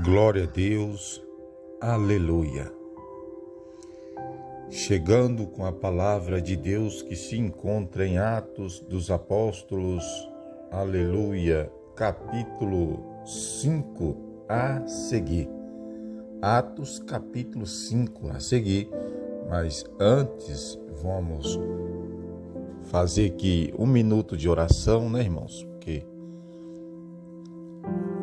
Glória a Deus, aleluia. Chegando com a palavra de Deus que se encontra em Atos dos Apóstolos, aleluia, capítulo 5 a seguir. Atos capítulo 5 a seguir, mas antes vamos fazer aqui um minuto de oração, né, irmãos? Porque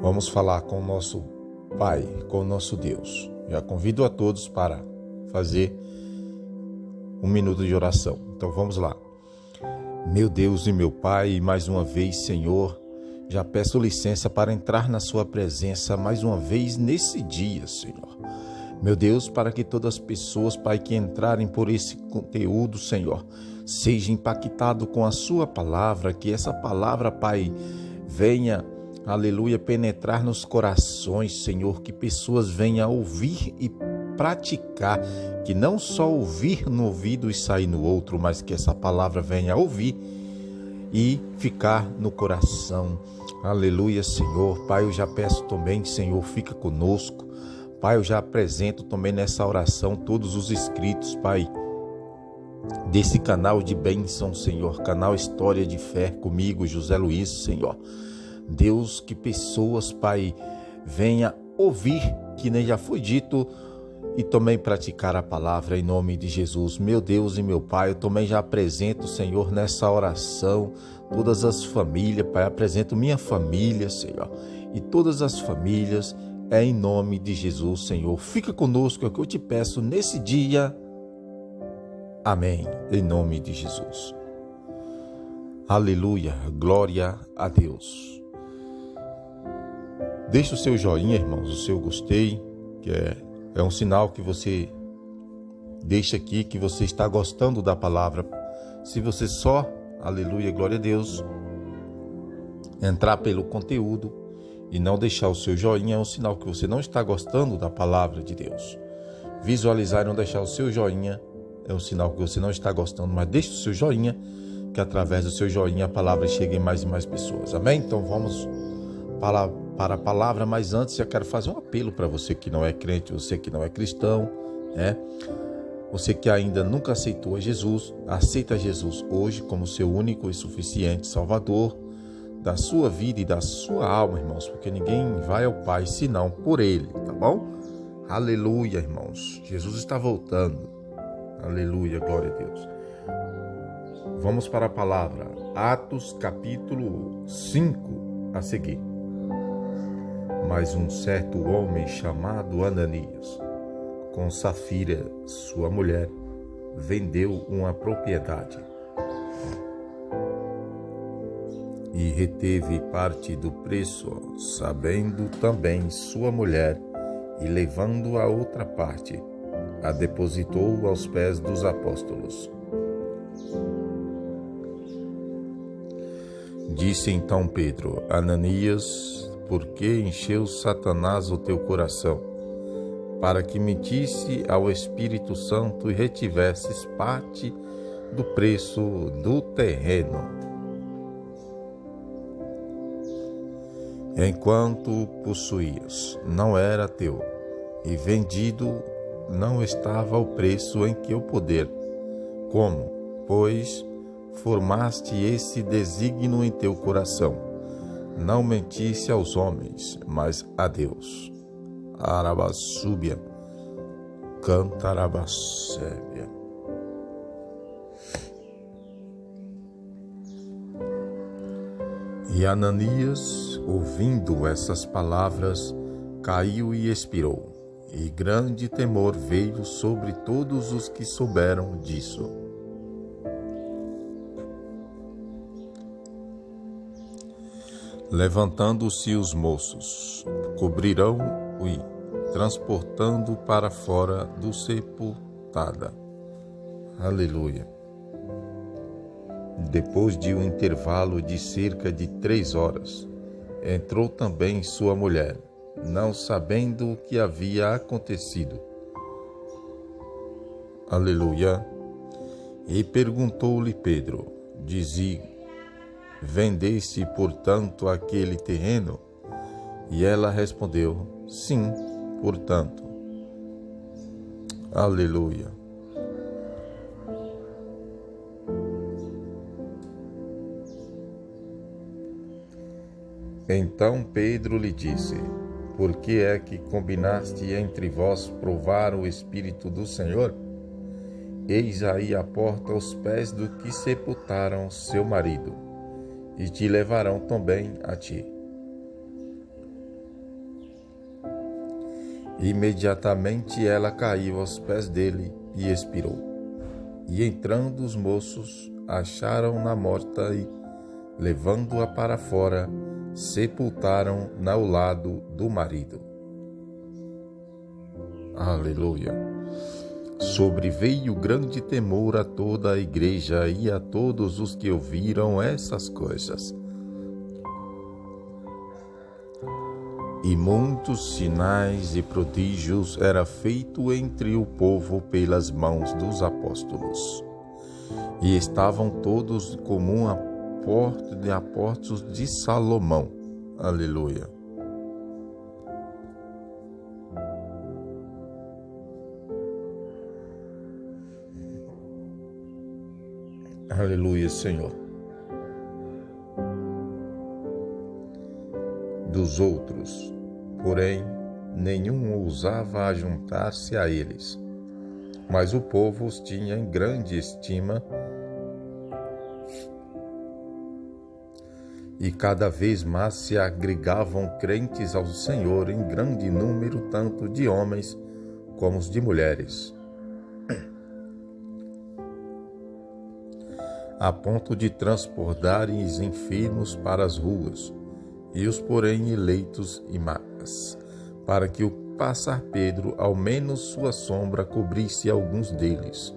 vamos falar com o nosso Pai, com o nosso Deus. Já convido a todos para fazer um minuto de oração. Então vamos lá. Meu Deus e meu Pai, mais uma vez, Senhor, já peço licença para entrar na sua presença mais uma vez nesse dia, Senhor. Meu Deus, para que todas as pessoas, Pai, que entrarem por esse conteúdo, Senhor, sejam impactados com a sua palavra, que essa palavra, Pai, venha, aleluia, penetrar nos corações, Senhor, que pessoas venham ouvir e praticar, que não só ouvir no ouvido e sair no outro, mas que essa palavra venha ouvir e ficar no coração. Aleluia, Senhor. Pai, eu já peço também, Senhor, fica conosco. Pai, eu já apresento também nessa oração todos os inscritos, Pai, desse canal de bênção, Senhor, canal História de Fé, comigo, José Luiz, Senhor. Deus, que pessoas, Pai, venha ouvir, que nem já foi dito, e também praticar a palavra em nome de Jesus. Meu Deus e meu Pai, eu também já apresento, Senhor, nessa oração, todas as famílias, Pai, apresento minha família, Senhor, e todas as famílias, é em nome de Jesus, Senhor. Fica conosco, é o que eu te peço nesse dia. Amém, em nome de Jesus. Aleluia, glória a Deus. Deixe o seu joinha, irmãos, o seu gostei, que é um sinal que você deixa aqui, que você está gostando da palavra. Se você só, aleluia, glória a Deus, entrar pelo conteúdo e não deixar o seu joinha, é um sinal que você não está gostando da palavra de Deus. Visualizar e não deixar o seu joinha é um sinal que você não está gostando, mas deixe o seu joinha, que através do seu joinha a palavra chegue em mais e mais pessoas. Amém? Então vamos para a palavra, mas antes eu quero fazer um apelo para você que não é crente, você que não é cristão, né? Você que ainda nunca aceitou a Jesus, aceita Jesus hoje como seu único e suficiente Salvador da sua vida e da sua alma, irmãos, porque ninguém vai ao Pai senão por Ele, tá bom? Aleluia, irmãos. Jesus está voltando. Aleluia, glória a Deus. Vamos para a palavra. Atos capítulo 5 a seguir. Mas um certo homem chamado Ananias, com Safira, sua mulher, vendeu uma propriedade e reteve parte do preço, sabendo também sua mulher, e levando a outra parte, a depositou aos pés dos apóstolos. Disse então Pedro: Ananias, por que encheu Satanás o teu coração, para que mentisse ao Espírito Santo e retivesses parte do preço do terreno? Enquanto possuías, não era teu, e vendido não estava ao preço em que o poder. Como, pois, formaste esse desígnio em teu coração? Não mentisse aos homens, mas a Deus. Arabassúbia, cantarabassébia. E Ananias, ouvindo essas palavras, caiu e expirou, e grande temor veio sobre todos os que souberam disso. Levantando-se os moços, cobrirão-o e transportando para fora do sepultada. Aleluia. Depois de um intervalo de cerca de 3 horas, entrou também sua mulher, não sabendo o que havia acontecido. Aleluia. E perguntou-lhe Pedro, dizia: Vendeste, portanto, aquele terreno? E ela respondeu: sim, portanto. Aleluia. Então Pedro lhe disse: por que é que combinaste entre vós provar o Espírito do Senhor? Eis aí a porta aos pés do que sepultaram seu marido, e te levarão também a ti. Imediatamente ela caiu aos pés dele e expirou. E entrando os moços, acharam-na morta e, levando-a para fora, sepultaram-na ao lado do marido. Aleluia. Sobreveio grande temor a toda a igreja e a todos os que ouviram essas coisas. E muitos sinais e prodígios eram feitos entre o povo pelas mãos dos apóstolos. E estavam todos como a porta de apóstolos de Salomão. Aleluia. Aleluia, Senhor. Dos outros, porém, nenhum ousava ajuntar-se a eles, mas o povo os tinha em grande estima e cada vez mais se agregavam crentes ao Senhor em grande número, tanto de homens como de mulheres, a ponto de transportarem os enfermos para as ruas, e os porém eleitos em macas, para que o passar Pedro, ao menos sua sombra, cobrisse alguns deles.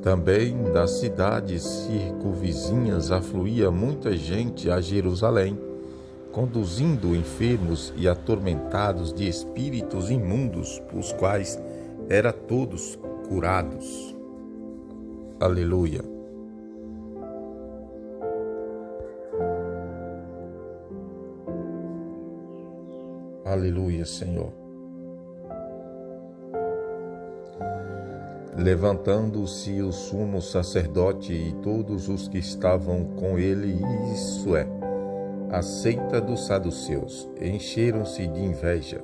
Também das cidades circunvizinhas afluía muita gente a Jerusalém, conduzindo enfermos e atormentados de espíritos imundos, os quais eram todos curados. Aleluia. Aleluia, Senhor. Levantando-se o sumo sacerdote e todos os que estavam com ele, isso é, a seita dos saduceus, encheram-se de inveja.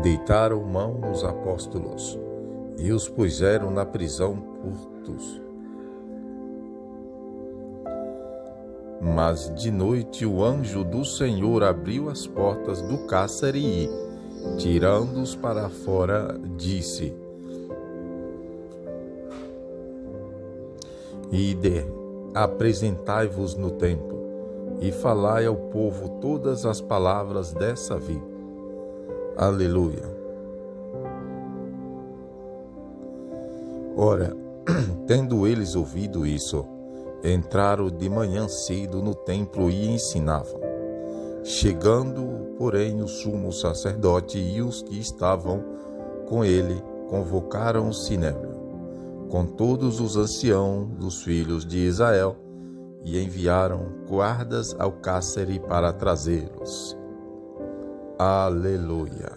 Deitaram mão nos apóstolos e os puseram na prisão curtos. Mas de noite o anjo do Senhor abriu as portas do cárcere e, tirando-os para fora, disse: Ide, apresentai-vos no templo, e falai ao povo todas as palavras dessa vida. Aleluia. Ora, tendo eles ouvido isso, entraram de manhã cedo no templo e ensinavam. Chegando, porém, o sumo sacerdote e os que estavam com ele, convocaram o sinédrio, com todos os anciãos dos filhos de Israel, e enviaram guardas ao cárcere para trazê-los. Aleluia.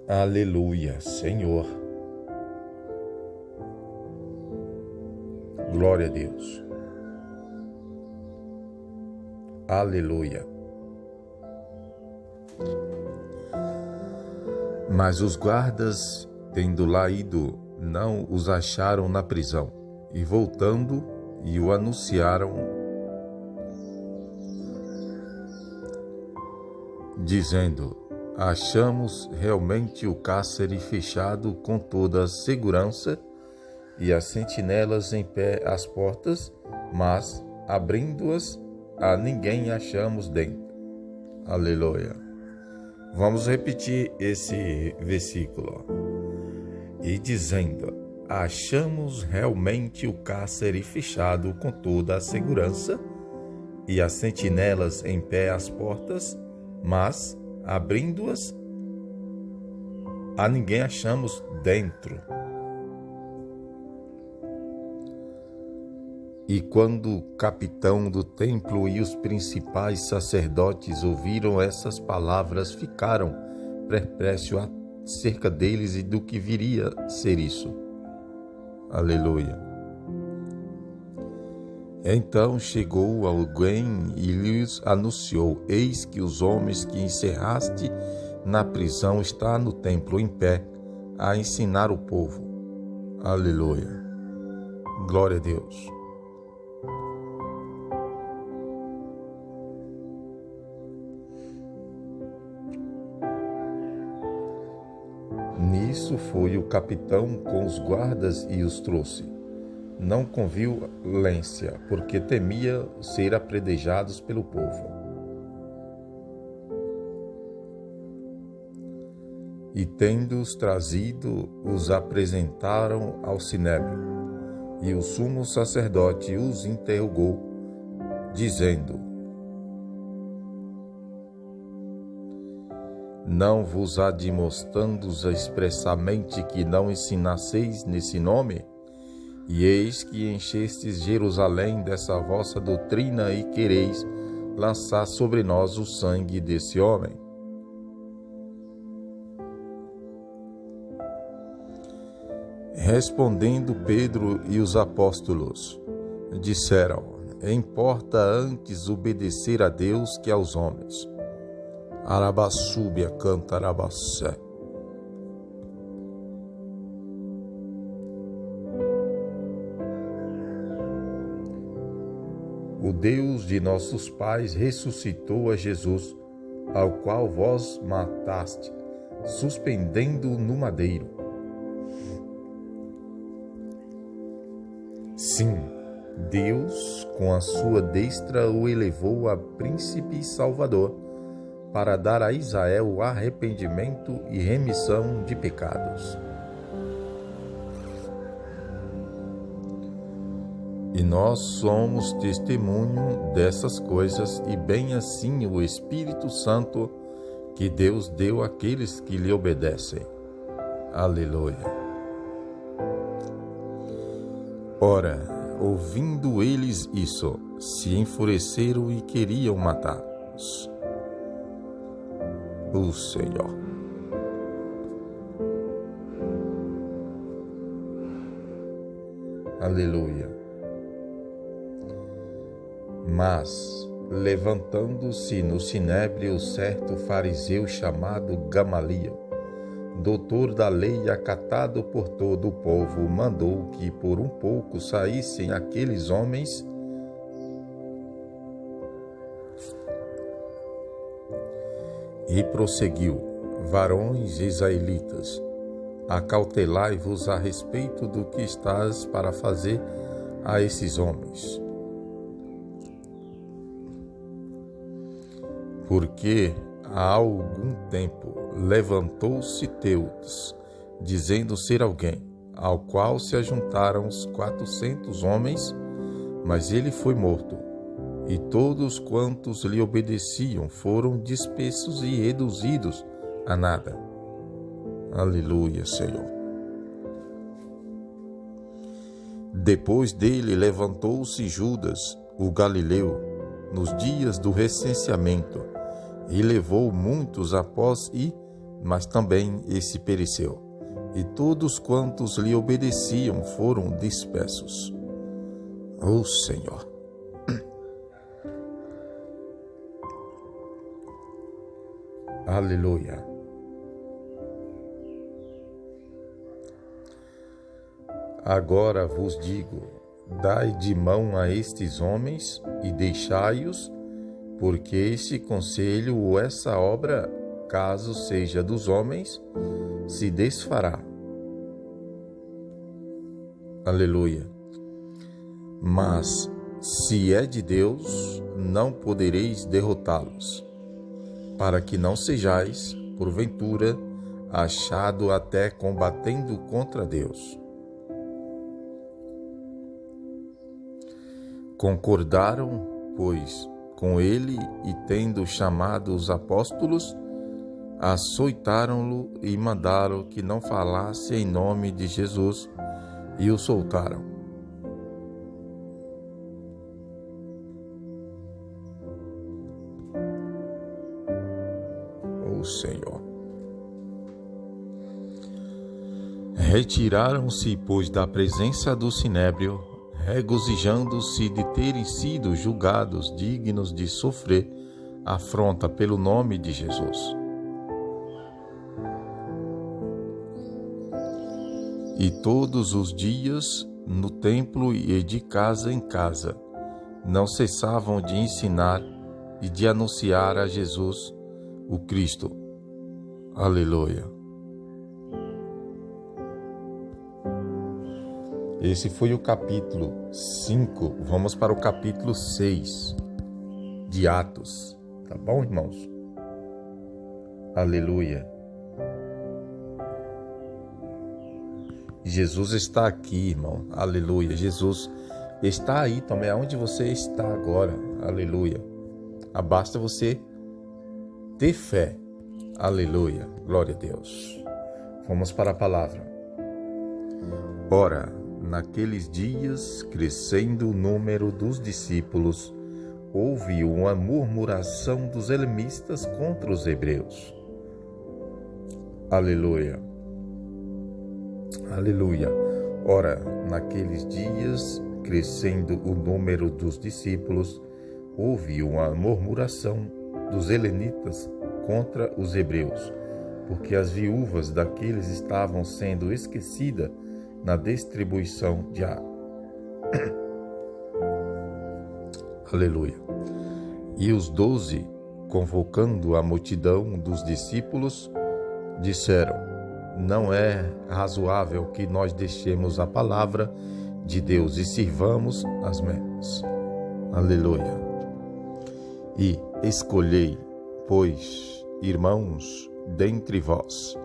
Aleluia, Senhor. Glória a Deus. Aleluia. Mas os guardas, tendo lá ido, não os acharam na prisão, e voltando, e o anunciaram, dizendo: achamos realmente o cárcere fechado com toda a segurança e as sentinelas em pé às portas, mas, abrindo-as, a ninguém achamos dentro. Aleluia. Vamos repetir esse versículo. E dizendo: achamos realmente o cárcere fechado com toda a segurança e as sentinelas em pé às portas, mas, abrindo-as, a ninguém achamos dentro. E quando o capitão do templo e os principais sacerdotes ouviram essas palavras, ficaram perplexos acerca deles e do que viria a ser isso. Aleluia. Então chegou alguém e lhes anunciou: eis que os homens que encerraste na prisão estão no templo em pé a ensinar o povo. Aleluia. Glória a Deus. Nisso foi o capitão com os guardas e os trouxe. Não com violência, porque temia ser apedrejados pelo povo. E tendo-os trazido, os apresentaram ao sinédrio. E o sumo sacerdote os interrogou, dizendo: não vos admoestando expressamente que não ensinasseis nesse nome? E eis que enchestes Jerusalém dessa vossa doutrina e quereis lançar sobre nós o sangue desse homem. Respondendo Pedro e os apóstolos, disseram: importa antes obedecer a Deus que aos homens. Arabassúbia canta arabassé. O Deus de nossos pais ressuscitou a Jesus, ao qual vós mataste, suspendendo-o no madeiro. Sim, Deus, com a sua destra, o elevou a príncipe e salvador, para dar a Israel arrependimento e remissão de pecados. E nós somos testemunho dessas coisas, e bem assim o Espírito Santo que Deus deu àqueles que lhe obedecem. Aleluia. Ora, ouvindo eles isso, se enfureceram e queriam matar-os. O Senhor. Aleluia. Mas, levantando-se no sinédrio certo fariseu chamado Gamaliel, doutor da lei acatado por todo o povo, mandou que por um pouco saíssem aqueles homens e prosseguiu: varões israelitas, acautelai-vos a respeito do que estás para fazer a esses homens. Porque há algum tempo levantou-se Teudas, dizendo ser alguém, ao qual se ajuntaram os 400 homens, mas ele foi morto, e todos quantos lhe obedeciam foram dispersos e reduzidos a nada. Aleluia, Senhor. Depois dele levantou-se Judas, o Galileu, nos dias do recenseamento, e levou muitos após mas também esse pereceu, e todos quantos lhe obedeciam foram dispersos. Ó Senhor. Aleluia. Agora vos digo, dai de mão a estes homens e deixai-os, porque este conselho ou essa obra, caso seja dos homens, se desfará. Aleluia. Mas, se é de Deus, não podereis derrotá-los, para que não sejais, porventura, achado até combatendo contra Deus. Concordaram, pois, com ele e, tendo chamado os apóstolos, açoitaram-lo e mandaram que não falasse em nome de Jesus e o soltaram. O Senhor. Retiraram-se, pois, da presença do sinédrio, regozijando-se de terem sido julgados dignos de sofrer afronta pelo nome de Jesus. E todos os dias, no templo e de casa em casa, não cessavam de ensinar e de anunciar a Jesus, o Cristo. Aleluia. Esse foi o capítulo 5. Vamos para o capítulo 6 de Atos. Tá bom, irmãos? Aleluia. Jesus está aqui, irmão. Aleluia. Jesus está aí também, aonde você está agora. Aleluia. Basta você ter fé. Aleluia. Glória a Deus. Vamos para a palavra. Ora, naqueles dias, crescendo o número dos discípulos, houve uma murmuração dos helenistas contra os hebreus. Aleluia. Aleluia. Ora, naqueles dias, crescendo o número dos discípulos, houve uma murmuração dos helenitas contra os hebreus, porque as viúvas daqueles estavam sendo esquecidas na distribuição de Aleluia. E os 12, convocando a multidão dos discípulos, disseram: não é razoável que nós deixemos a palavra de Deus e sirvamos as mesmas. Aleluia. E escolhei, pois, irmãos, dentre vós,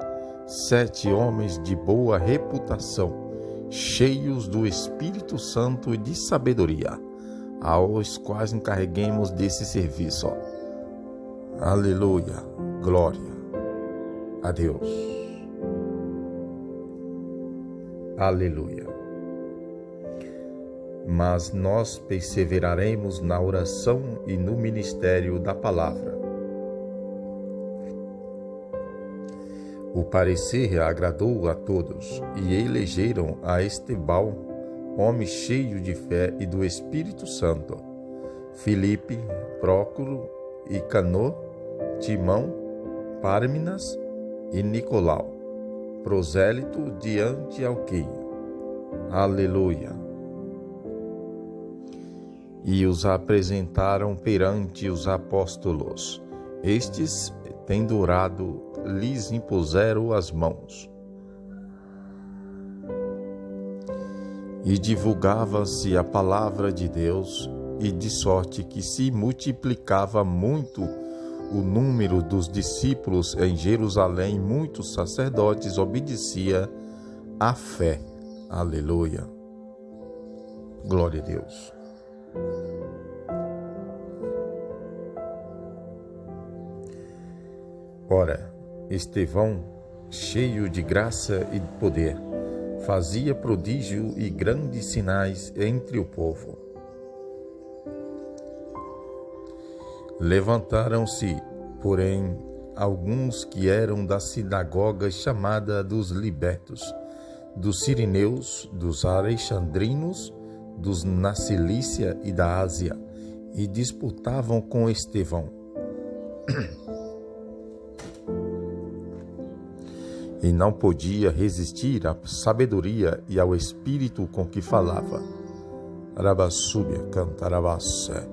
7 homens de boa reputação, cheios do Espírito Santo e de sabedoria, aos quais encarreguemos desse serviço. Aleluia. Glória a Deus. Aleluia. Mas nós perseveraremos na oração e no ministério da palavra. O parecer agradou a todos, e elegeram a Estevão, homem cheio de fé e do Espírito Santo, Filipe, Prócoro, Nicanor, Timão, Pármenas e Nicolau, prosélito de Antioquia. Aleluia. E os apresentaram perante os apóstolos. Estes, tendo orado, lhes impuseram as mãos. E divulgava-se a palavra de Deus, e de sorte que se multiplicava muito o número dos discípulos em Jerusalém, muitos sacerdotes obedeciam à fé. Aleluia. Glória a Deus. Ora, Estevão, cheio de graça e de poder, fazia prodígio e grandes sinais entre o povo. Levantaram-se, porém, alguns que eram da sinagoga chamada dos libertos, dos sirineus, dos alexandrinos, dos na Cilícia e da Ásia, e disputavam com Estevão. E não podia resistir à sabedoria e ao espírito com que falava. Rabassúbia cantarabassé.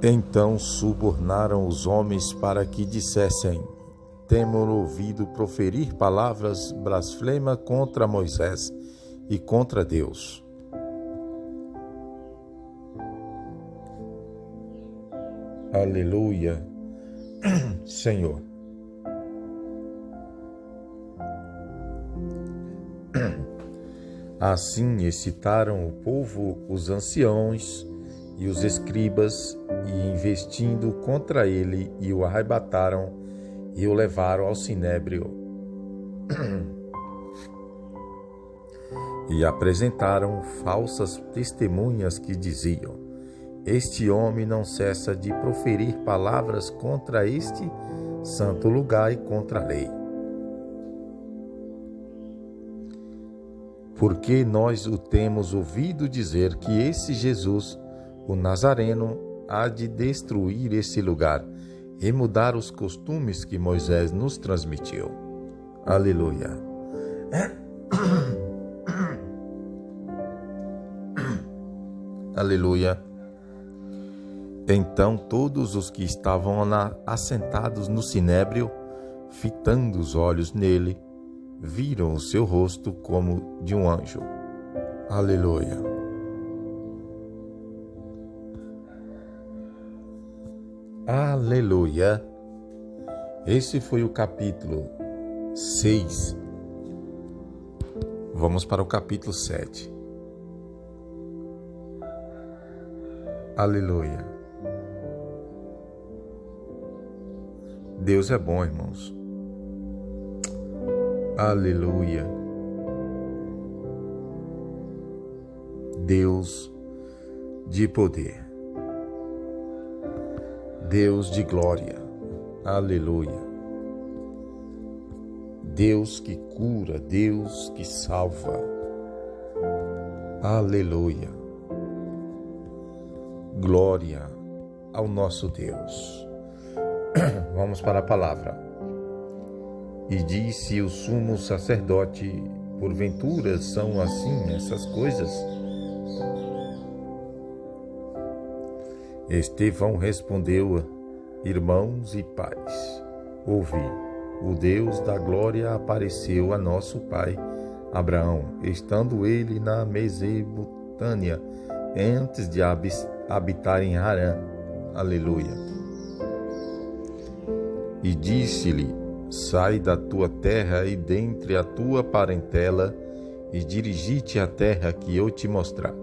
Então subornaram os homens para que dissessem: temos ouvido proferir palavras blasfemas contra Moisés e contra Deus. Aleluia, Senhor. Assim excitaram o povo, os anciãos e os escribas, e investindo contra ele, e o arrebataram e o levaram ao sinédrio. E apresentaram falsas testemunhas que diziam: este homem não cessa de proferir palavras contra este santo lugar e contra a lei. Porque nós o temos ouvido dizer que esse Jesus, o Nazareno, há de destruir esse lugar e mudar os costumes que Moisés nos transmitiu. Aleluia. Aleluia. Então todos os que estavam assentados no sinédrio, fitando os olhos nele, viram o seu rosto como de um anjo. Aleluia. Aleluia. Esse foi o capítulo 6. Vamos para o capítulo 7. Aleluia. Deus é bom, irmãos. Aleluia. Deus de poder. Deus de glória. Aleluia. Deus que cura, Deus que salva. Aleluia. Glória ao nosso Deus. Vamos para a palavra. E disse o sumo sacerdote: porventura são assim essas coisas? Estevão respondeu: irmãos e pais, ouvi, o Deus da glória apareceu a nosso pai Abraão, estando ele na Mesopotâmia, antes de habitar em Harã. Aleluia. E disse-lhe: sai da tua terra e dentre a tua parentela, e dirigi-te à terra que eu te mostrar.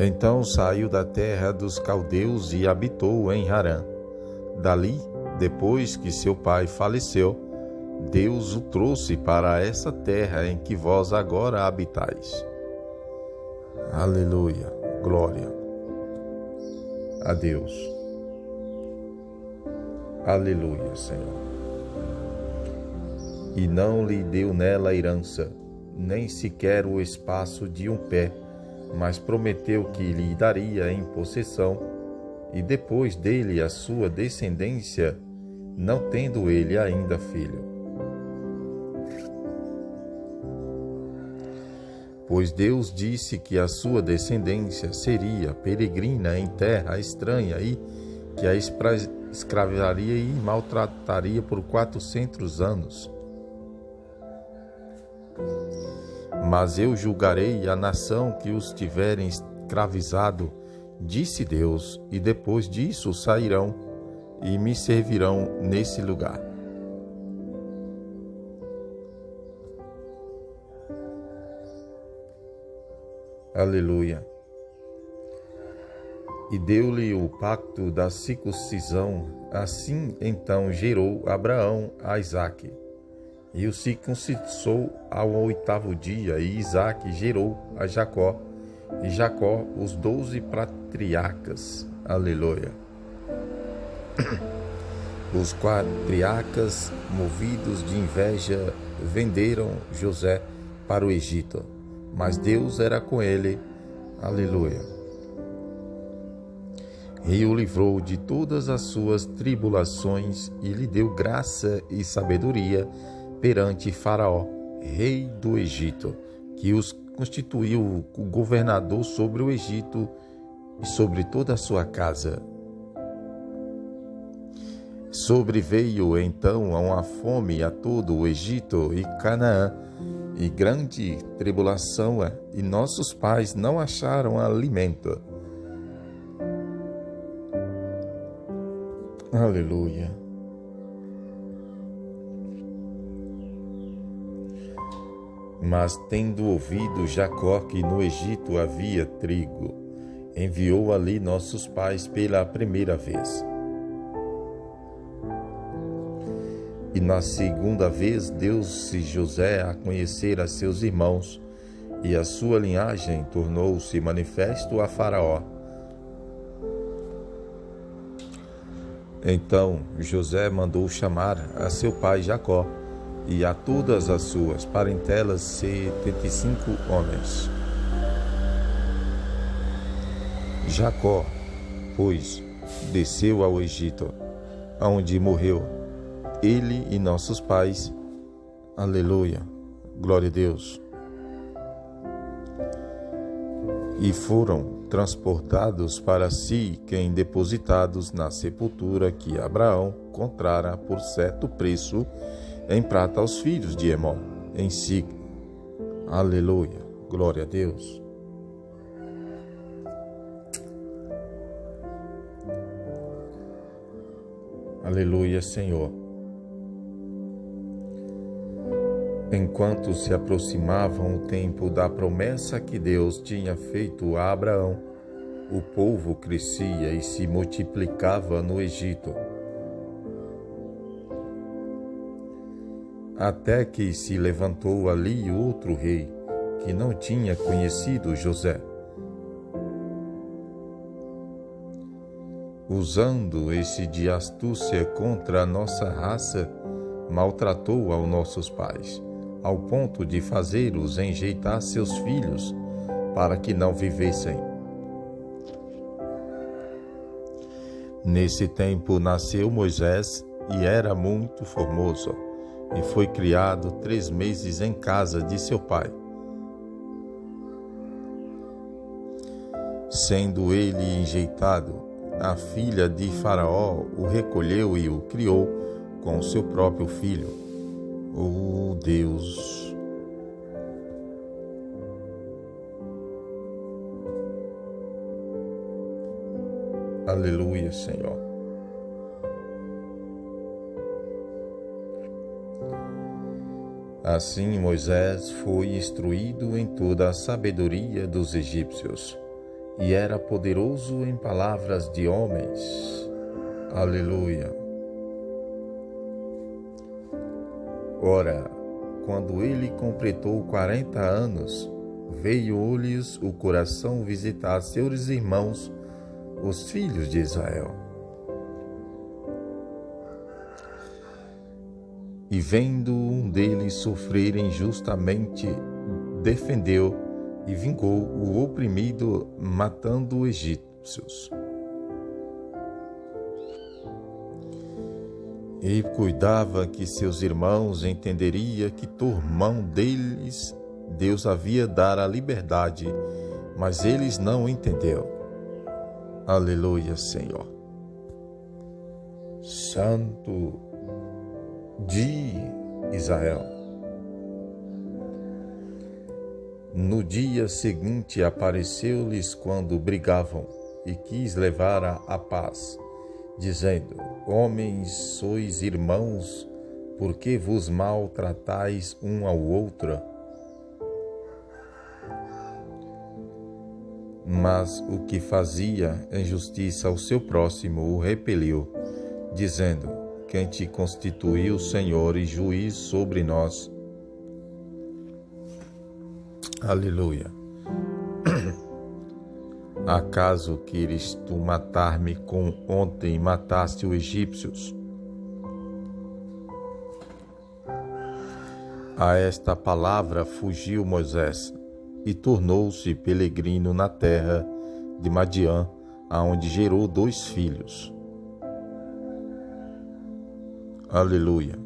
Então saiu da terra dos caldeus e habitou em Harã. Dali, depois que seu pai faleceu, Deus o trouxe para essa terra em que vós agora habitais. Aleluia, glória a Deus. Aleluia, Senhor. E não lhe deu nela herança, nem sequer o espaço de um pé, mas prometeu que lhe daria em possessão, e depois dele a sua descendência, não tendo ele ainda filho. Pois Deus disse que a sua descendência seria peregrina em terra estranha e que a escravizaria e maltrataria por 400 anos. Mas eu julgarei a nação que os tiverem escravizado, disse Deus, e depois disso sairão e me servirão nesse lugar. Aleluia. E deu-lhe o pacto da circuncisão. Assim então gerou Abraão a Isaque. E o circuncidou ao 8º dia, e Isaque gerou a Jacó, e Jacó os 12 patriarcas. Aleluia. Os patriarcas, movidos de inveja, venderam José para o Egito, mas Deus era com ele. Aleluia. E o livrou de todas as suas tribulações e lhe deu graça e sabedoria perante Faraó, rei do Egito, que os constituiu o governador sobre o Egito e sobre toda a sua casa. Sobreveio então uma fome a todo o Egito e Canaã, e grande tribulação, e nossos pais não acharam alimento. Aleluia. Mas tendo ouvido Jacó que no Egito havia trigo, enviou ali nossos pais pela primeira vez. E na segunda vez deu-se José a conhecer a seus irmãos, e a sua linhagem tornou-se manifesto a Faraó. Então José mandou chamar a seu pai Jacó e a todas as suas parentelas 75 homens. Jacó, pois, desceu ao Egito, onde morreu, ele e nossos pais. Aleluia, glória a Deus. E foram transportados para Siquém, depositados na sepultura que Abraão comprara por certo preço em prata aos filhos de Emó, em Siquém. Aleluia, glória a Deus. Aleluia, Senhor. Enquanto se aproximavam o tempo da promessa que Deus tinha feito a Abraão, o povo crescia e se multiplicava no Egito, até que se levantou ali outro rei, que não tinha conhecido José. Usando-se de astúcia contra a nossa raça, maltratou aos nossos pais, ao ponto de fazê-los enjeitar seus filhos, para que não vivessem. Nesse tempo nasceu Moisés, e era muito formoso, e foi criado 3 meses em casa de seu pai. Sendo ele enjeitado, a filha de Faraó o recolheu e o criou com seu próprio filho. Oh Deus! Aleluia, Senhor. Assim Moisés foi instruído em toda a sabedoria dos egípcios, e era poderoso em palavras de homens. Aleluia. Ora, quando ele completou 40 anos, veio-lhes o coração visitar seus irmãos, os filhos de Israel. E vendo um deles sofrer injustamente, defendeu e vingou o oprimido, matando os egípcios. E cuidava que seus irmãos entenderiam que por mão deles Deus havia dado a liberdade, mas eles não entenderam. Aleluia, Senhor. Santo de Israel. No dia seguinte apareceu-lhes quando brigavam e quis levar a paz, dizendo: Homens, sois irmãos, por que vos maltratais um ao outro? Mas o que fazia injustiça ao seu próximo o repeliu, dizendo: Quem te constituiu Senhor e juiz sobre nós? Aleluia. Acaso queres tu matar-me como ontem mataste os egípcios? A esta palavra fugiu Moisés e tornou-se peregrino na terra de Madiã, aonde gerou 2 filhos. Aleluia.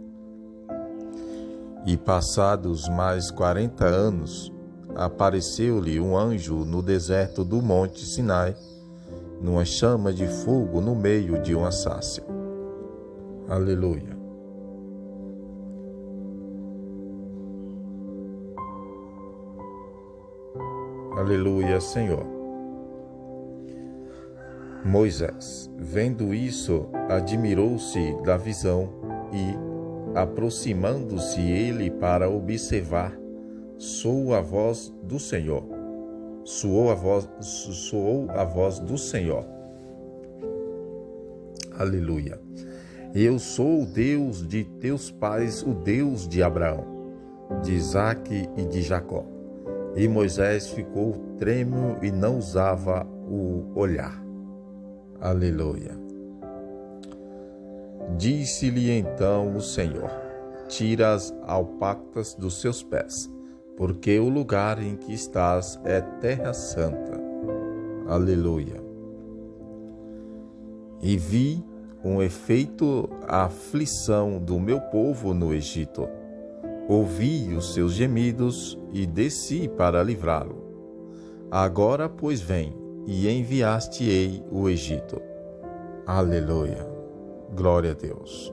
E passados mais 40 anos, apareceu-lhe um anjo no deserto do monte Sinai, numa chama de fogo no meio de uma sarça. Aleluia. Aleluia, Senhor. Moisés, vendo isso, admirou-se da visão e, aproximando-se ele para observar, soou a voz do Senhor. Soou a voz do Senhor. Aleluia. Eu sou o Deus de teus pais, o Deus de Abraão, de Isaque e de Jacó. E Moisés ficou trêmulo e não usava o olhar. Aleluia. Disse-lhe então o Senhor: tira as alpacas dos seus pés, porque o lugar em que estás é terra santa. Aleluia. E vi com efeito a aflição do meu povo no Egito. Ouvi os seus gemidos e desci para livrá-lo. Agora, pois, vem, e enviaste-ei o Egito. Aleluia. Glória a Deus.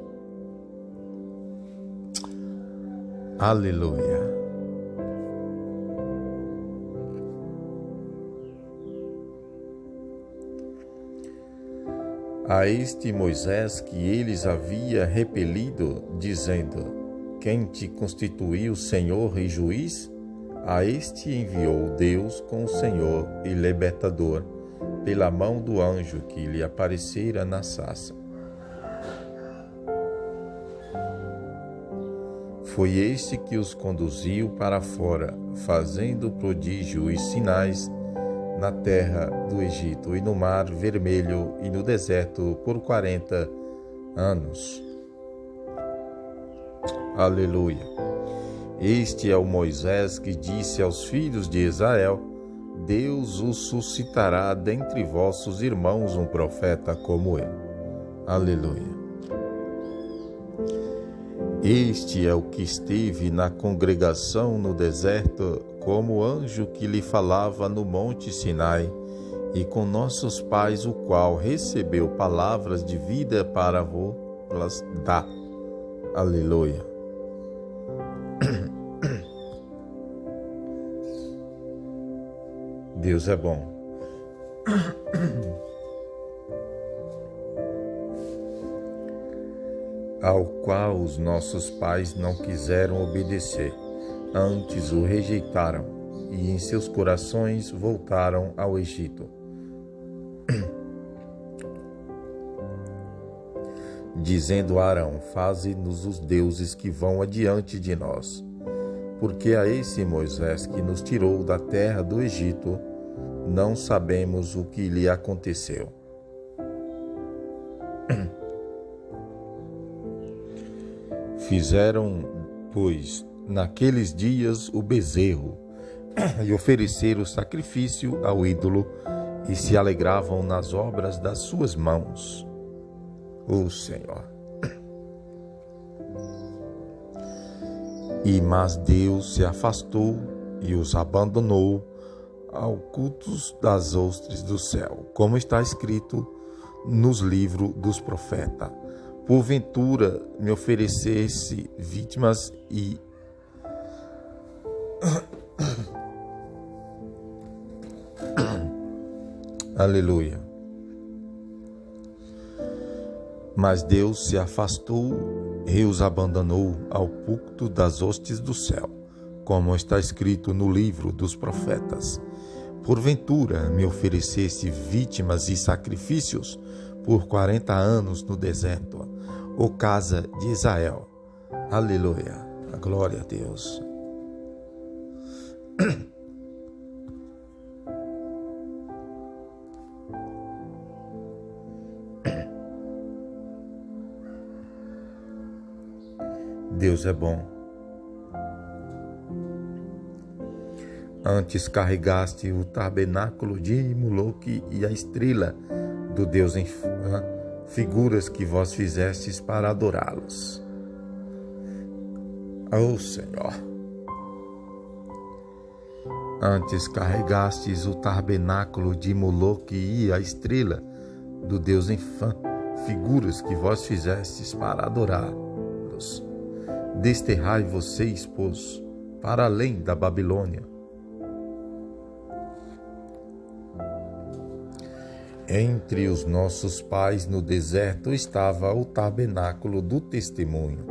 Aleluia. A este Moisés que eles havia repelido, dizendo: quem te constituiu Senhor e juiz? A este enviou Deus com o Senhor e libertador, pela mão do anjo que lhe aparecera na sarça. Foi este que os conduziu para fora, fazendo prodígio e sinais na terra do Egito e no mar vermelho e no deserto por 40 anos. Aleluia. Este é o Moisés que disse aos filhos de Israel: Deus o suscitará dentre vossos irmãos um profeta como eu. Aleluia. Este é o que esteve na congregação no deserto, como anjo que lhe falava no monte Sinai, e com nossos pais, o qual recebeu palavras de vida para vos dar. Aleluia. Deus é bom. Ao qual os nossos pais não quiseram obedecer, antes o rejeitaram, e em seus corações voltaram ao Egito. Dizendo a Arão: faze-nos os deuses que vão adiante de nós. Porque a esse Moisés que nos tirou da terra do Egito, não sabemos o que lhe aconteceu. Fizeram, pois, naqueles dias o bezerro e ofereceram sacrifício ao ídolo e se alegravam nas obras das suas mãos. Ó Senhor. Mas Deus se afastou e os abandonou ao culto das hostes do céu, como está escrito nos livros dos profetas. Porventura me oferecesse vítimas e Aleluia. Mas Deus se afastou e os abandonou ao culto das hostes do céu, como está escrito no livro dos profetas. Porventura me oferecesse vítimas e sacrifícios por 40 anos no deserto, ó casa de Israel. Aleluia. A glória a Deus. Deus é bom. Antes carregaste o tabernáculo de Moloque e a estrela do Deus Enfã, figuras que vós fizestes para adorá-los. Ó Senhor. Antes carregastes o tabernáculo de Moloque e a estrela do Deus Enfã, figuras que vós fizestes para adorá-los. Desterrai vocês, pois, para além da Babilônia. Entre os nossos pais no deserto estava o tabernáculo do testemunho,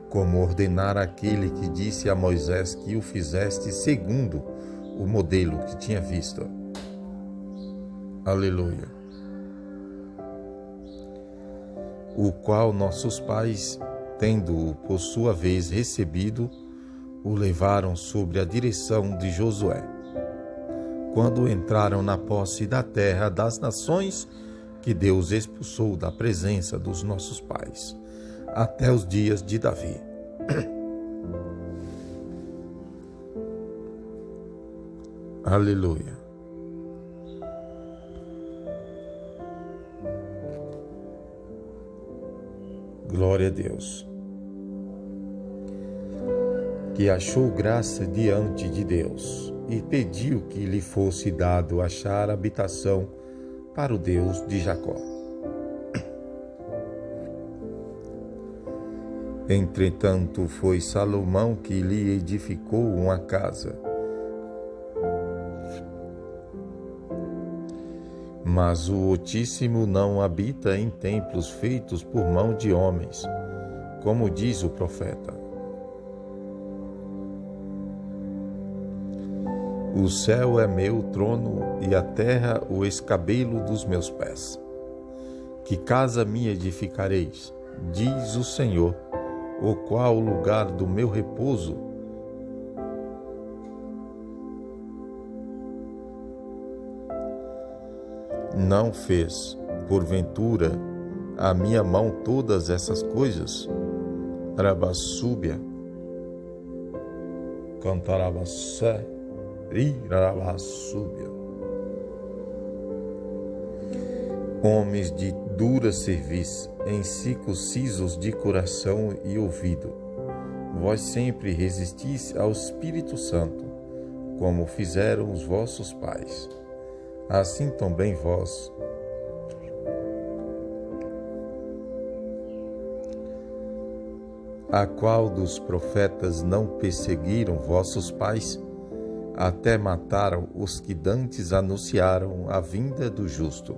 como ordenara aquele que disse a Moisés que o fizeste segundo o modelo que tinha visto. Aleluia. O qual nossos pais, tendo-o por sua vez recebido, o levaram sobre a direção de Josué, quando entraram na posse da terra das nações que Deus expulsou da presença dos nossos pais, até os dias de Davi. Aleluia. Glória a Deus. Que achou graça diante de Deus e pediu que lhe fosse dado achar habitação para o Deus de Jacó. Entretanto, foi Salomão que lhe edificou uma casa. Mas o Altíssimo não habita em templos feitos por mão de homens, como diz o profeta. O céu é meu trono e a terra o escabelo dos meus pés. Que casa me edificareis, diz o Senhor, o qual o lugar do meu repouso? Não fez, porventura, a minha mão todas essas coisas? Rabassúbia, cantarabassé, rirarabassúbia. Homens de dura cerviz, incircuncisos de coração e ouvido, vós sempre resistis ao Espírito Santo, como fizeram os vossos pais. Assim também vós. A qual dos profetas não perseguiram vossos pais, até mataram os que dantes anunciaram a vinda do justo,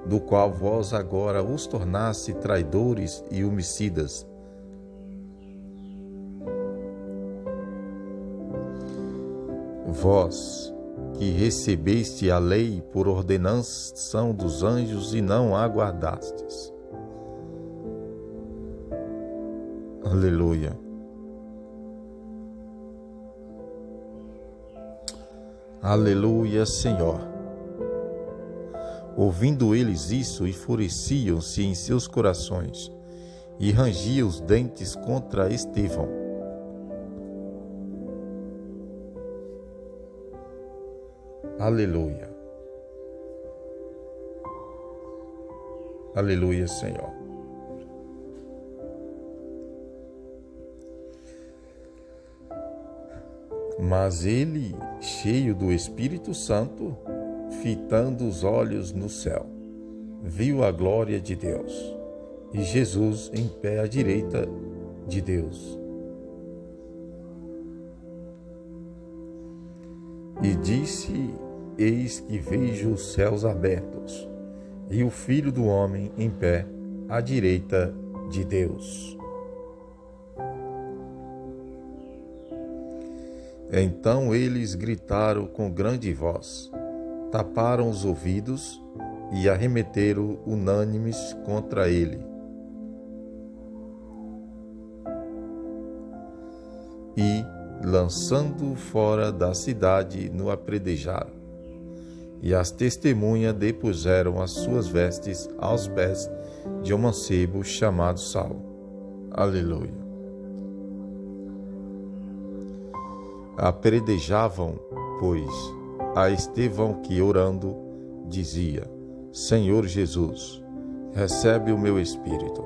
do qual vós agora os tornaste traidores e homicidas. Vós, que recebeste a lei por ordenação dos anjos e não a guardastes. Aleluia. Aleluia, Senhor. Ouvindo eles isso, enfureciam-se em seus corações e rangiam os dentes contra Estevão. Aleluia. Aleluia, Senhor. Mas ele, cheio do Espírito Santo, fitando os olhos no céu, viu a glória de Deus e Jesus em pé à direita de Deus. E disse: Eis que vejo os céus abertos e o Filho do Homem em pé à direita de Deus. Então eles gritaram com grande voz, taparam os ouvidos e arremeteram unânimes contra ele. E, lançando-o fora da cidade, no apedrejaram. E as testemunhas depuseram as suas vestes aos pés de um mancebo chamado Saulo. Aleluia. Apedrejavam, pois, a Estevão que, orando, dizia: Senhor Jesus, recebe o meu espírito.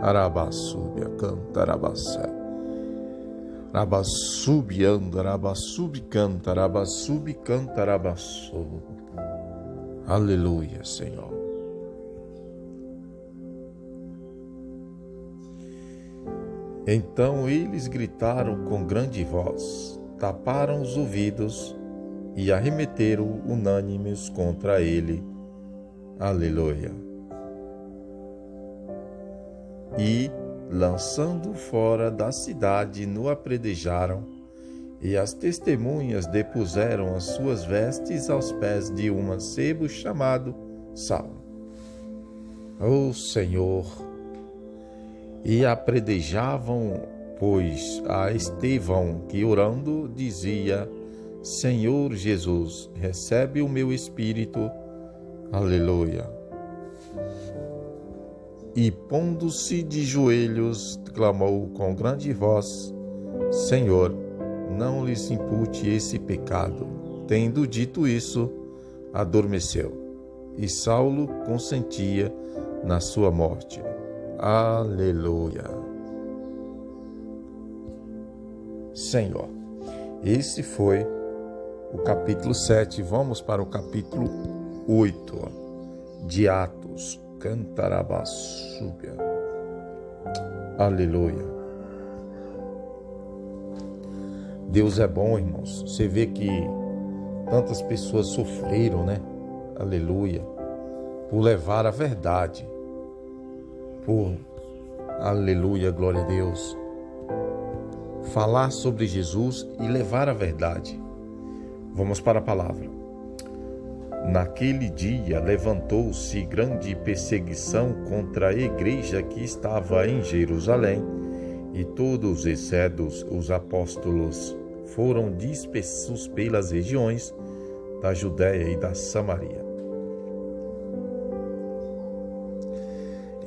Arabassúbia, canta, arabassé. Rabassubi, anda, rabassubi, canta, arabassú. Aleluia, Senhor. Então eles gritaram com grande voz, taparam os ouvidos e arremeteram unânimes contra ele. Aleluia. E, lançando fora da cidade, no apedrejaram, e as testemunhas depuseram as suas vestes aos pés de um mancebo chamado Saulo. Ó Senhor! E apedrejavam, pois, a Estevão, que orando dizia: Senhor Jesus, recebe o meu espírito. Aleluia. E pondo-se de joelhos, clamou com grande voz: Senhor, não lhes impute esse pecado. Tendo dito isso, adormeceu, e Saulo consentia na sua morte. Aleluia. Senhor, esse foi o capítulo 7. Vamos para o capítulo 8 de Atos. Cantarabassúbia. Aleluia. Deus é bom, irmãos. Você vê que tantas pessoas sofreram, né? Aleluia. Por levar a verdade. Aleluia, glória a Deus. Falar sobre Jesus e levar a verdade. Vamos para a palavra. Naquele dia levantou-se grande perseguição contra a igreja que estava em Jerusalém, e todos, exceto os apóstolos, foram dispersos pelas regiões da Judéia e da Samaria.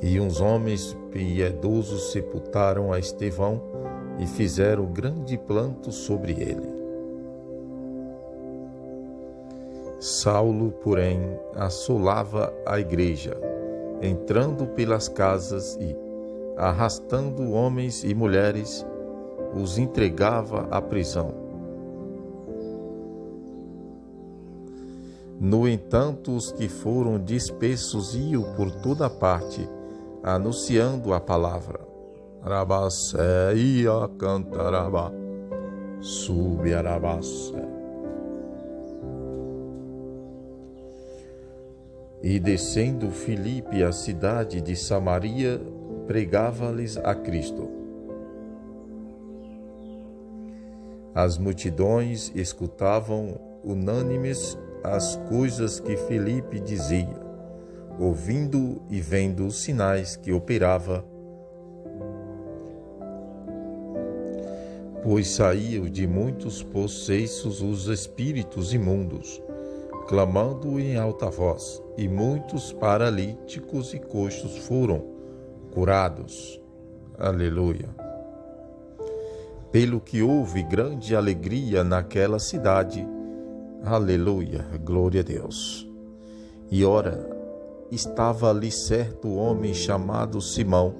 E uns homens piedosos sepultaram a Estevão e fizeram grande planto sobre ele. Saulo, porém, assolava a igreja, entrando pelas casas e, arrastando homens e mulheres, os entregava à prisão. No entanto, os que foram dispersos iam por toda parte, anunciando a palavra. Rabacé ia cantarabá, subiarabacé. E descendo Filipe à cidade de Samaria, pregava-lhes a Cristo. As multidões escutavam unânimes as coisas que Filipe dizia, ouvindo e vendo os sinais que operava, pois saíam de muitos possessos os espíritos imundos, clamando em alta voz, e muitos paralíticos e coxos foram curados. Aleluia. Pelo que houve grande alegria naquela cidade. Aleluia, glória a Deus. E ora, estava ali certo homem chamado Simão,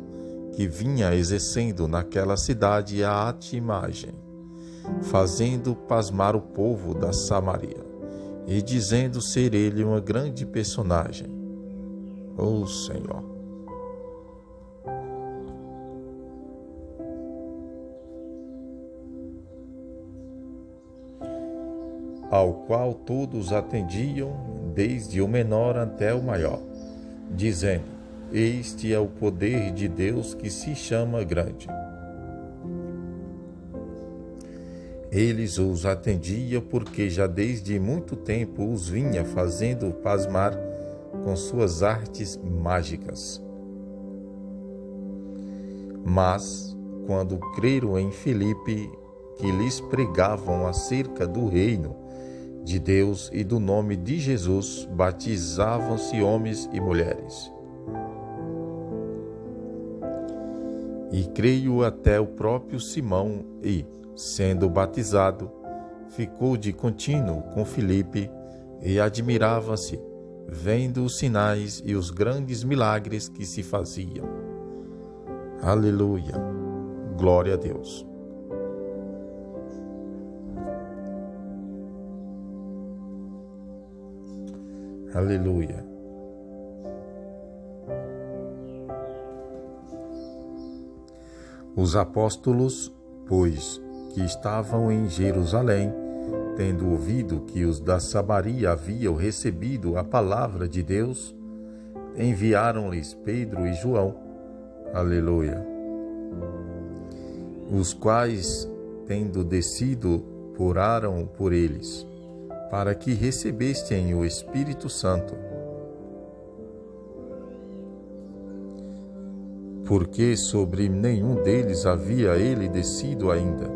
que vinha exercendo naquela cidade a artimanha, fazendo pasmar o povo da Samaria, e dizendo ser ele uma grande personagem. Ó Senhor! Ao qual todos atendiam, desde o menor até o maior, dizendo: Este é o poder de Deus que se chama grande. Eles os atendiam porque já desde muito tempo os vinha fazendo pasmar com suas artes mágicas. Mas, quando creram em Filipe, que lhes pregavam acerca do reino de Deus e do nome de Jesus, batizavam-se homens e mulheres. E creio até o próprio Simão e, sendo batizado, ficou de contínuo com Filipe e admirava-se, vendo os sinais e os grandes milagres que se faziam. Aleluia! Glória a Deus! Aleluia! Os apóstolos, pois, que estavam em Jerusalém, tendo ouvido que os da Samaria haviam recebido a palavra de Deus, enviaram-lhes Pedro e João. Aleluia! os quais, tendo descido, oraram por eles, para que recebessem o Espírito Santo. Porque sobre nenhum deles havia ele descido ainda,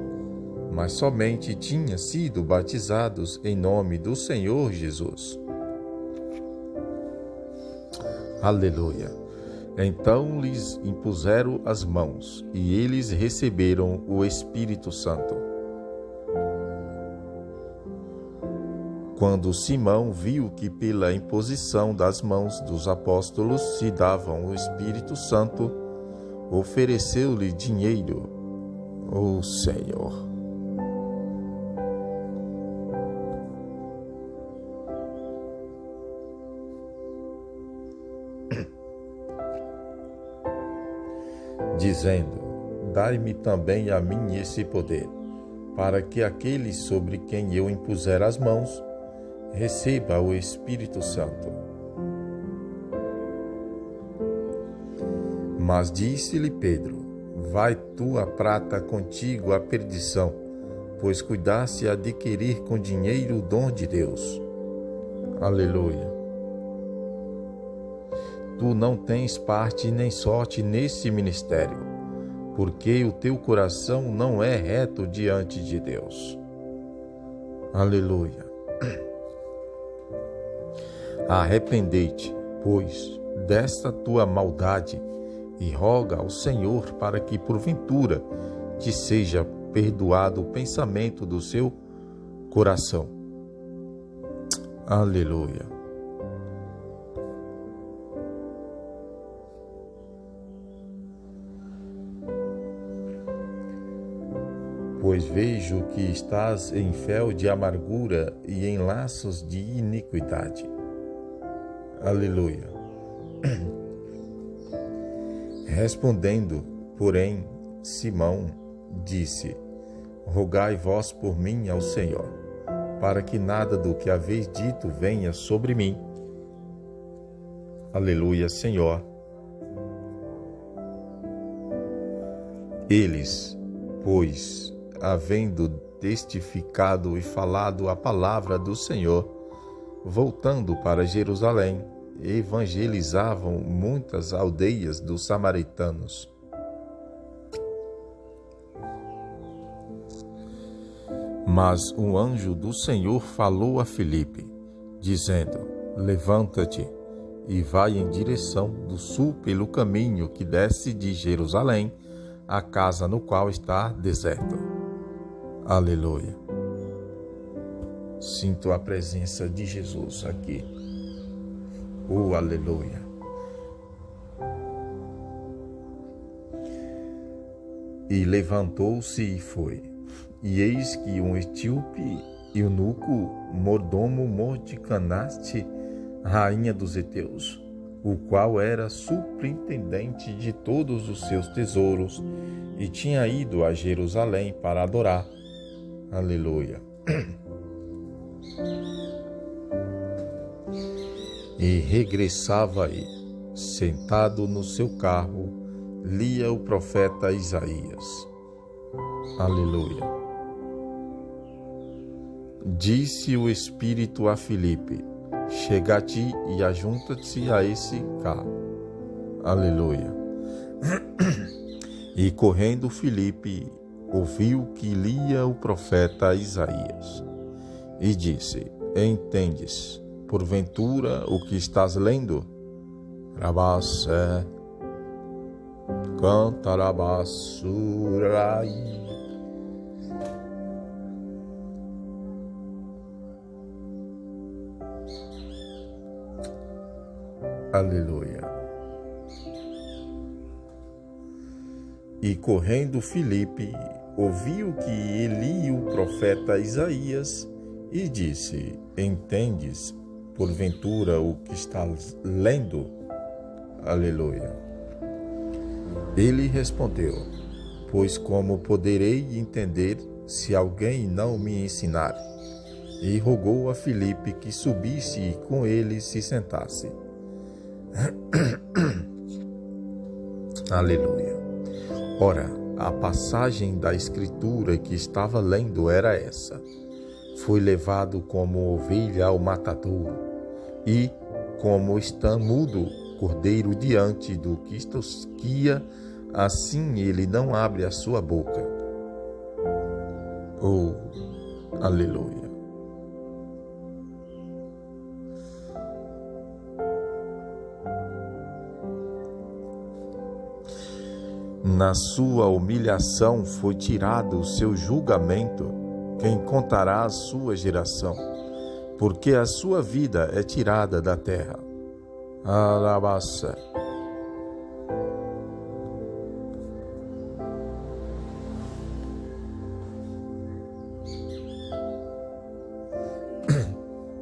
mas somente tinham sido batizados em nome do Senhor Jesus. Aleluia! Então lhes impuseram as mãos, e eles receberam o Espírito Santo. Quando Simão viu que pela imposição das mãos dos apóstolos se davam o Espírito Santo, ofereceu-lhe dinheiro. Ó Senhor! Dizendo: dai-me também a mim esse poder, para que aquele sobre quem eu impuser as mãos receba o Espírito Santo. Mas disse-lhe Pedro: vai tua prata contigo à perdição, pois cuidaste adquirir com dinheiro o dom de Deus. Aleluia! Tu não tens parte nem sorte nesse ministério, porque o teu coração não é reto diante de Deus. Aleluia! Arrependei-te, pois, desta tua maldade, e roga ao Senhor para que, porventura, te seja perdoado o pensamento do seu coração. Aleluia! Pois vejo que estás em fel de amargura e em laços de iniquidade. Aleluia! Respondendo, porém, Simão disse: rogai vós por mim ao Senhor, para que nada do que haveis dito venha sobre mim. Aleluia, Senhor. Eles, pois, havendo testificado e falado a palavra do Senhor, voltando para Jerusalém, evangelizavam muitas aldeias dos samaritanos. Mas um anjo do Senhor falou a Filipe, dizendo: levanta-te e vai em direção do sul pelo caminho que desce de Jerusalém à casa no qual está deserto. Aleluia! Sinto a presença de Jesus aqui. Oh, aleluia! E levantou-se e foi. E eis que um etíope eunuco, mordomo Mordicanaste, rainha dos heteus, o qual era superintendente de todos os seus tesouros, e tinha ido a Jerusalém para adorar. Aleluia! E regressava aí, sentado no seu carro, lia o profeta Isaías. Aleluia! Disse o Espírito a Filipe: chega-te e ajunta-te a esse carro. Aleluia! E correndo Filipe, ouviu que lia o profeta Isaías. E disse: entendes, porventura, o que estás lendo? Rabassé, cantarabassurai. Aleluia! E correndo Filipe, ouviu que lia o profeta Isaías e disse: entendes, porventura, o que estás lendo? Aleluia! Ele respondeu: pois como poderei entender se alguém não me ensinar? E rogou a Filipe que subisse e com ele se sentasse. Aleluia! Ora, a passagem da Escritura que estava lendo era essa: foi levado como ovelha ao matadouro, e como está mudo cordeiro diante do que tosquia, assim ele não abre a sua boca. Oh, aleluia! Na sua humilhação foi tirado o seu julgamento. Quem contará a sua geração? Porque a sua vida é tirada da terra. Alabassa.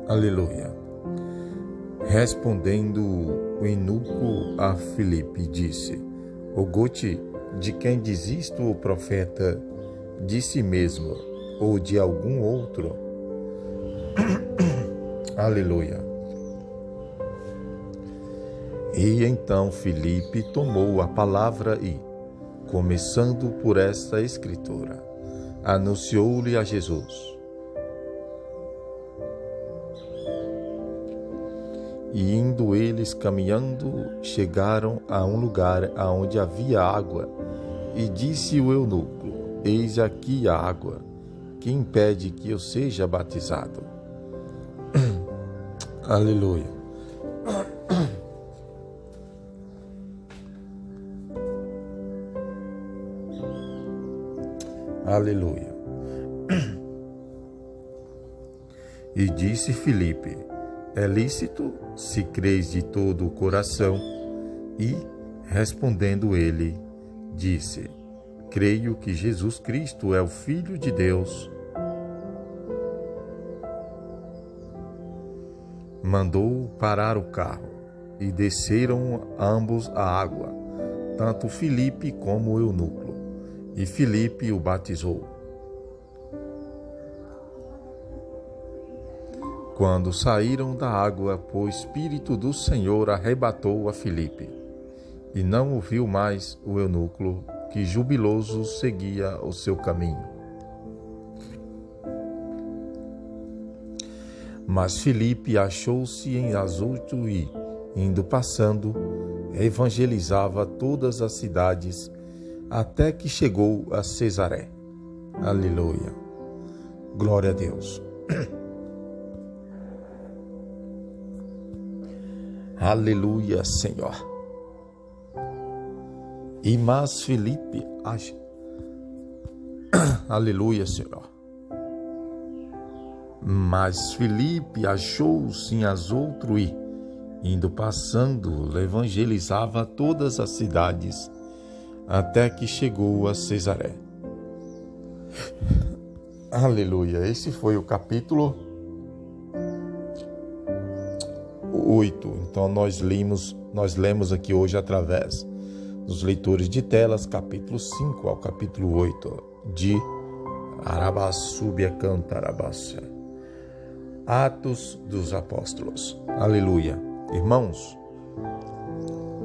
Aleluia. Respondendo o eunuco a Filipe, disse: Ogote, de quem diz isto o profeta? De si mesmo ou de algum outro? Aleluia. E então Filipe tomou a palavra e, começando por esta escritura, anunciou-lhe a Jesus. E indo eles caminhando, chegaram a um lugar onde havia água, e disse o eunuco: Eis aqui a água, que impede que eu seja batizado? Aleluia. Aleluia. E disse Filipe: É lícito, se crês de todo o coração. E, respondendo ele, disse: Creio que Jesus Cristo é o Filho de Deus. Mandou parar o carro, e desceram ambos a água, tanto Filipe como o eunuco, e Filipe o batizou. Quando saíram da água, o Espírito do Senhor arrebatou a Filipe, e não o viu mais o eunuco, que jubiloso seguia o seu caminho. Mas Filipe achou-se em Azoto e, indo passando, evangelizava todas as cidades, até que chegou a Cesaré. Aleluia. Glória a Deus. Aleluia, Senhor. E mas Filipe Aleluia, Senhor. Mas Filipe achou-se em Azoto e, indo passando, evangelizava todas as cidades, até que chegou a Cesaré. Aleluia. Esse foi o capítulo 8. Então nós lemos aqui hoje através dos leitores de telas, capítulo 5 ao capítulo 8 de Arabassúbia Cantarabassa. Atos dos Apóstolos. Aleluia. Irmãos,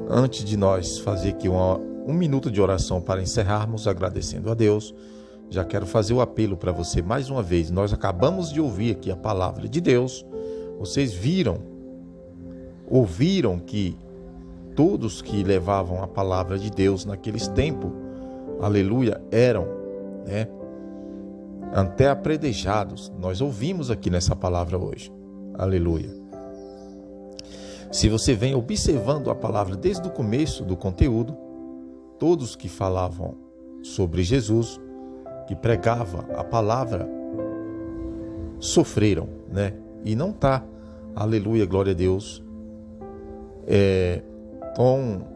antes de nós fazer aqui um minuto de oração para encerrarmos, agradecendo a Deus, já quero fazer o apelo para você mais uma vez. Nós acabamos de ouvir aqui a palavra de Deus. Vocês ouviram que todos que levavam a palavra de Deus naqueles tempos, aleluia, eram, até apredejados. Nós ouvimos aqui nessa palavra hoje. Aleluia. Se você vem observando a palavra desde o começo do conteúdo, todos que falavam sobre Jesus, que pregava a palavra, sofreram, E não está, aleluia, glória a Deus, tão,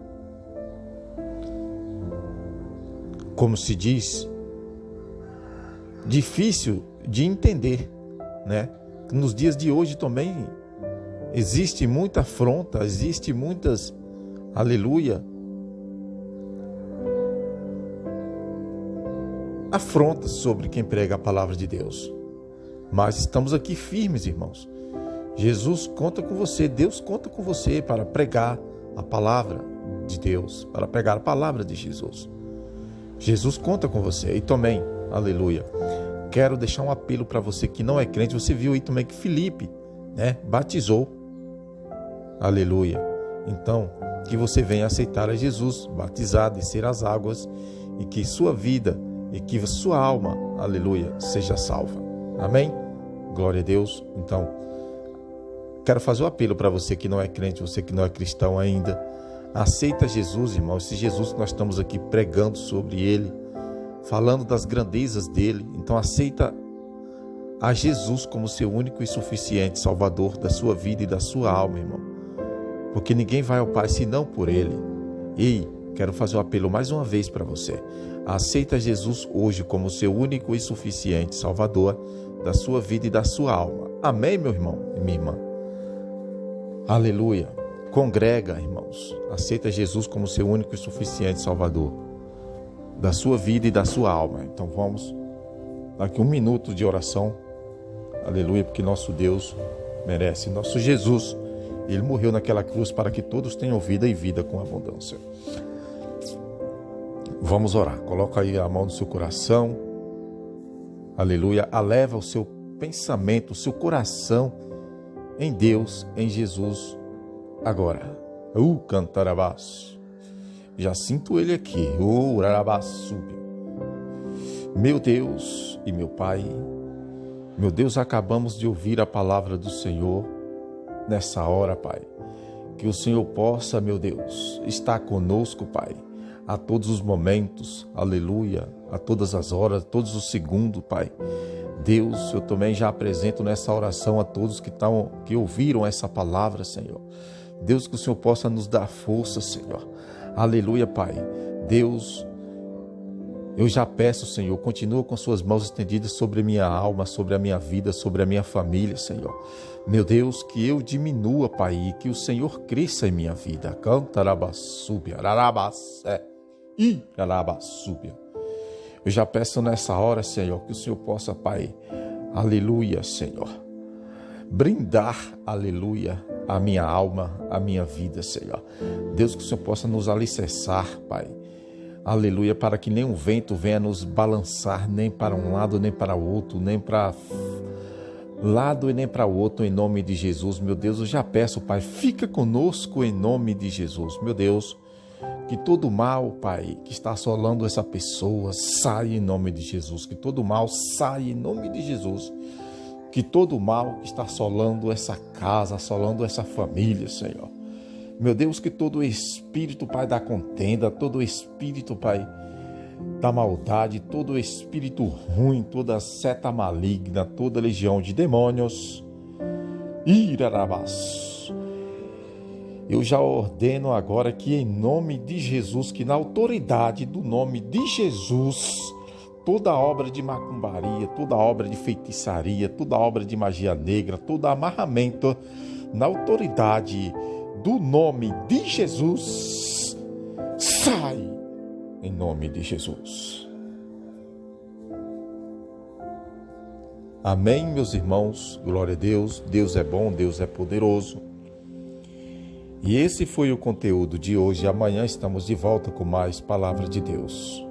como se diz, difícil de entender, Nos dias de hoje também existe muita afronta, existe muitas, aleluia, afrontas sobre quem prega a palavra de Deus. Mas estamos aqui firmes, irmãos. Jesus conta com você, Deus conta com você para pregar a palavra de Deus, para pregar a palavra de Jesus. Jesus conta com você. E também, aleluia, quero deixar um apelo para você que não é crente. Você viu aí também que Filipe, batizou. Aleluia. Então, que você venha aceitar a Jesus, batizar, descer as águas, e que sua vida e que sua alma, aleluia, seja salva. Amém? Glória a Deus. Então, quero fazer um apelo para você que não é crente, você que não é cristão ainda. Aceita Jesus, irmão. Esse Jesus que nós estamos aqui pregando sobre ele, falando das grandezas dele. Então, aceita a Jesus como seu único e suficiente Salvador da sua vida e da sua alma, irmão. Porque ninguém vai ao Pai senão por ele. E quero fazer um apelo mais uma vez para você. Aceita Jesus hoje como seu único e suficiente Salvador da sua vida e da sua alma. Amém, meu irmão e minha irmã? Aleluia. Congrega, irmãos. Aceita Jesus como seu único e suficiente Salvador da sua vida e da sua alma. Então vamos, daqui 1 minuto de oração. Aleluia, porque nosso Deus merece. Nosso Jesus, ele morreu naquela cruz para que todos tenham vida e vida com abundância. Vamos orar. Coloca aí a mão no seu coração. Aleluia. Eleva o seu pensamento, o seu coração em Deus, em Jesus. Agora, cantarabaço. Já sinto ele aqui. Urarabaçu. Meu Deus e meu Pai, meu Deus, acabamos de ouvir a palavra do Senhor nessa hora, Pai. Que o Senhor possa, meu Deus, estar conosco, Pai, a todos os momentos, aleluia, a todas as horas, a todos os segundos, Pai. Deus, eu também já apresento nessa oração a todos que ouviram essa palavra, Senhor. Deus, que o Senhor possa nos dar força, Senhor. Aleluia, Pai. Deus, eu já peço, Senhor, continua com suas mãos estendidas sobre a minha alma, sobre a minha vida, sobre a minha família, Senhor. Meu Deus, que eu diminua, Pai, e que o Senhor cresça em minha vida. Cantarabassúbia, rarabassé, irarabassúbia. Eu já peço nessa hora, Senhor, que o Senhor possa, Pai, aleluia, Senhor, brindar, aleluia, a minha alma, a minha vida, Senhor. Deus, que o Senhor possa nos alicerçar, Pai, aleluia, para que nenhum vento venha nos balançar, nem para um lado, nem para o outro, nem para lado e nem para o outro, em nome de Jesus. Meu Deus, eu já peço, Pai, fica conosco em nome de Jesus. Meu Deus, que todo mal, Pai, que está assolando essa pessoa, saia em nome de Jesus. Que todo mal saia em nome de Jesus. Que todo mal que está assolando essa casa, assolando essa família, Senhor. Meu Deus, que todo espírito, Pai, da contenda, todo espírito, Pai, da maldade, todo espírito ruim, toda seta maligna, toda legião de demônios, irarabás. Eu já ordeno agora que em nome de Jesus, que na autoridade do nome de Jesus, toda obra de macumbaria, toda obra de feitiçaria, toda obra de magia negra, todo amarramento, na autoridade do nome de Jesus, sai em nome de Jesus. Amém, meus irmãos. Glória a Deus. Deus é bom, Deus é poderoso. E esse foi o conteúdo de hoje. Amanhã estamos de volta com mais Palavra de Deus.